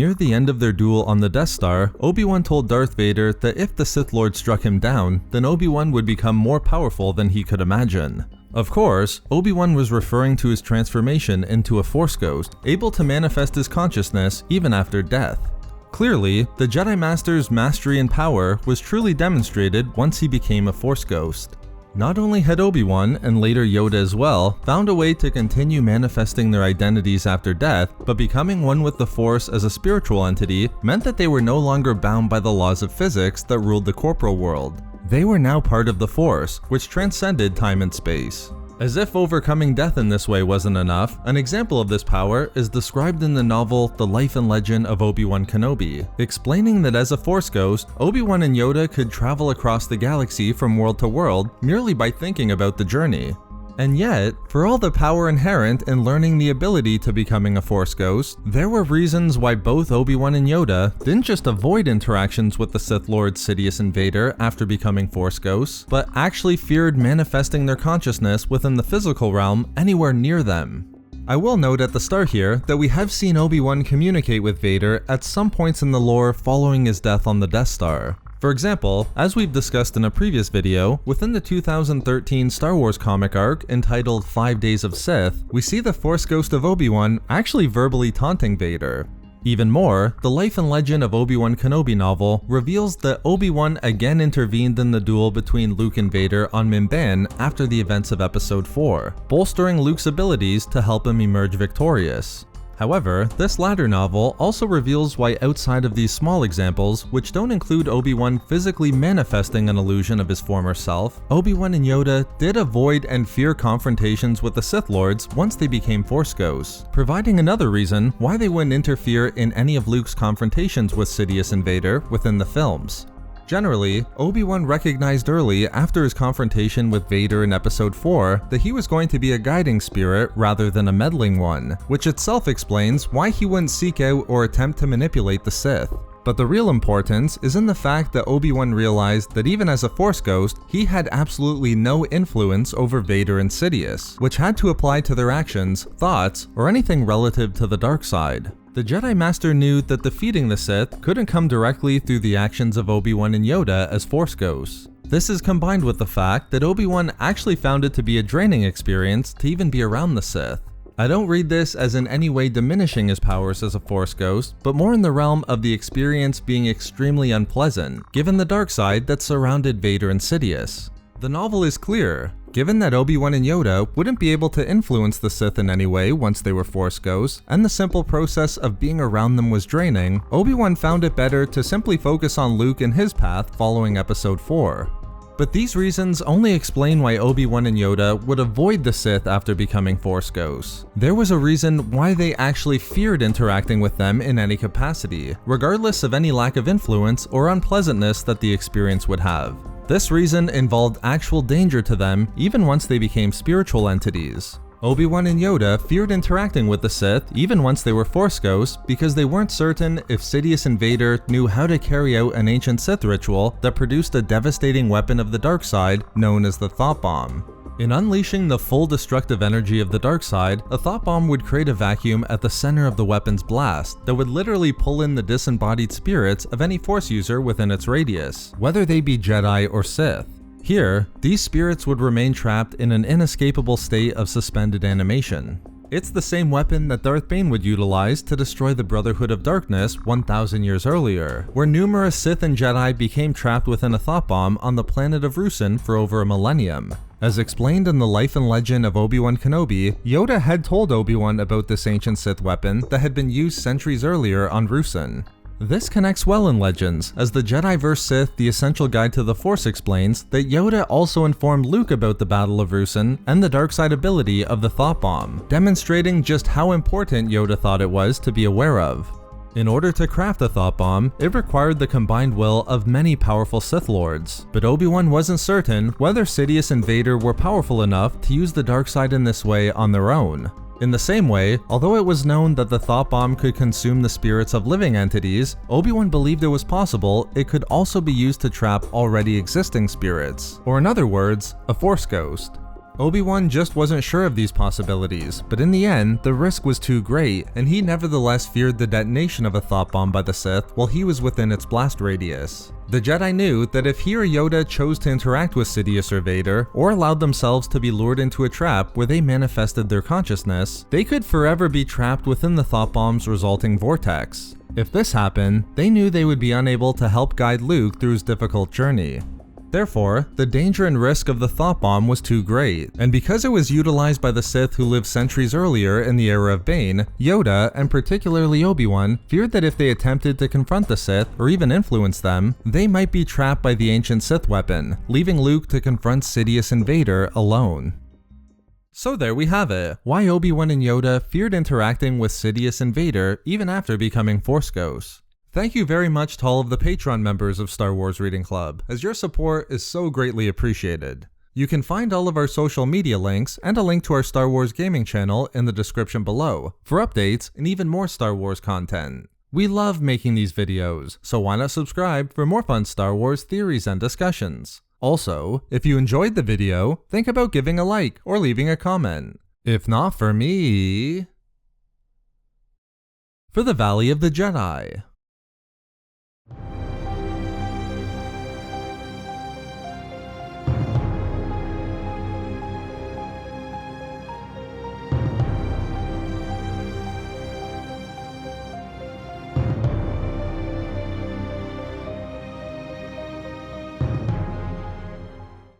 Near the end of their duel on the Death Star, Obi-Wan told Darth Vader that if the Sith Lord struck him down, then Obi-Wan would become more powerful than he could imagine. Of course, Obi-Wan was referring to his transformation into a Force ghost, able to manifest his consciousness even after death. Clearly, the Jedi Master's mastery and power was truly demonstrated once he became a Force ghost. Not only had Obi-Wan, and later Yoda as well, found a way to continue manifesting their identities after death, but becoming one with the Force as a spiritual entity meant that they were no longer bound by the laws of physics that ruled the corporal world. They were now part of the Force, which transcended time and space. As if overcoming death in this way wasn't enough, an example of this power is described in the novel The Life and Legend of Obi-Wan Kenobi, explaining that as a Force ghost, Obi-Wan and Yoda could travel across the galaxy from world to world merely by thinking about the journey. And yet, for all the power inherent in learning the ability to becoming a Force ghost, there were reasons why both Obi-Wan and Yoda didn't just avoid interactions with the Sith Lords Sidious and Vader after becoming Force ghosts, but actually feared manifesting their consciousness within the physical realm anywhere near them. I will note at the start here that we have seen Obi-Wan communicate with Vader at some points in the lore following his death on the Death Star. For example, as we've discussed in a previous video, within the 2013 Star Wars comic arc entitled 5 Days of Sith, we see the Force ghost of Obi-Wan actually verbally taunting Vader. Even more, the Life and Legend of Obi-Wan Kenobi novel reveals that Obi-Wan again intervened in the duel between Luke and Vader on Mimban after the events of Episode 4, bolstering Luke's abilities to help him emerge victorious. However, this latter novel also reveals why outside of these small examples, which don't include Obi-Wan physically manifesting an illusion of his former self, Obi-Wan and Yoda did avoid and fear confrontations with the Sith Lords once they became Force ghosts, providing another reason why they wouldn't interfere in any of Luke's confrontations with Sidious and Vader within the films. Generally, Obi-Wan recognized early after his confrontation with Vader in Episode 4 that he was going to be a guiding spirit rather than a meddling one, which itself explains why he wouldn't seek out or attempt to manipulate the Sith. But the real importance is in the fact that Obi-Wan realized that even as a Force ghost, he had absolutely no influence over Vader and Sidious, which had to apply to their actions, thoughts, or anything relative to the dark side. The Jedi Master knew that defeating the Sith couldn't come directly through the actions of Obi-Wan and Yoda as Force ghosts. This is combined with the fact that Obi-Wan actually found it to be a draining experience to even be around the Sith. I don't read this as in any way diminishing his powers as a Force ghost, but more in the realm of the experience being extremely unpleasant, given the dark side that surrounded Vader and Sidious. The novel is clear. Given that Obi-Wan and Yoda wouldn't be able to influence the Sith in any way once they were Force ghosts, and the simple process of being around them was draining, Obi-Wan found it better to simply focus on Luke and his path following Episode 4. But these reasons only explain why Obi-Wan and Yoda would avoid the Sith after becoming Force ghosts. There was a reason why they actually feared interacting with them in any capacity, regardless of any lack of influence or unpleasantness that the experience would have. This reason involved actual danger to them even once they became spiritual entities. Obi-Wan and Yoda feared interacting with the Sith even once they were Force ghosts because they weren't certain if Sidious and Vader knew how to carry out an ancient Sith ritual that produced a devastating weapon of the dark side known as the Thought Bomb. In unleashing the full destructive energy of the dark side, a Thought Bomb would create a vacuum at the center of the weapon's blast that would literally pull in the disembodied spirits of any Force user within its radius, whether they be Jedi or Sith. Here, these spirits would remain trapped in an inescapable state of suspended animation. It's the same weapon that Darth Bane would utilize to destroy the Brotherhood of Darkness 1,000 years earlier, where numerous Sith and Jedi became trapped within a Thought Bomb on the planet of Ruusan for over a millennium. As explained in the Life and Legend of Obi-Wan Kenobi, Yoda had told Obi-Wan about this ancient Sith weapon that had been used centuries earlier on Ruusan. This connects well in Legends, as the Jedi vs. Sith The Essential Guide to the Force explains that Yoda also informed Luke about the Battle of Ruusan and the dark side ability of the Thought Bomb, demonstrating just how important Yoda thought it was to be aware of. In order to craft a Thought Bomb, it required the combined will of many powerful Sith Lords, but Obi-Wan wasn't certain whether Sidious and Vader were powerful enough to use the dark side in this way on their own. In the same way, although it was known that the Thought Bomb could consume the spirits of living entities, Obi-Wan believed it was possible it could also be used to trap already existing spirits, or in other words, a Force ghost. Obi-Wan just wasn't sure of these possibilities, but in the end, the risk was too great, and he nevertheless feared the detonation of a thought bomb by the Sith while he was within its blast radius. The Jedi knew that if he or Yoda chose to interact with Sidious or Vader, or allowed themselves to be lured into a trap where they manifested their consciousness, they could forever be trapped within the thought bomb's resulting vortex. If this happened, they knew they would be unable to help guide Luke through his difficult journey. Therefore, the danger and risk of the thought bomb was too great, and because it was utilized by the Sith who lived centuries earlier in the era of Bane, Yoda, and particularly Obi-Wan, feared that if they attempted to confront the Sith, or even influence them, they might be trapped by the ancient Sith weapon, leaving Luke to confront Sidious and Vader alone. So there we have it, why Obi-Wan and Yoda feared interacting with Sidious and Vader even after becoming Force Ghosts. Thank you very much to all of the Patreon members of Star Wars Reading Club, as your support is so greatly appreciated. You can find all of our social media links and a link to our Star Wars gaming channel in the description below, for updates and even more Star Wars content. We love making these videos, so why not subscribe for more fun Star Wars theories and discussions. Also, if you enjoyed the video, think about giving a like or leaving a comment. If not for me... For the Valley of the Jedi.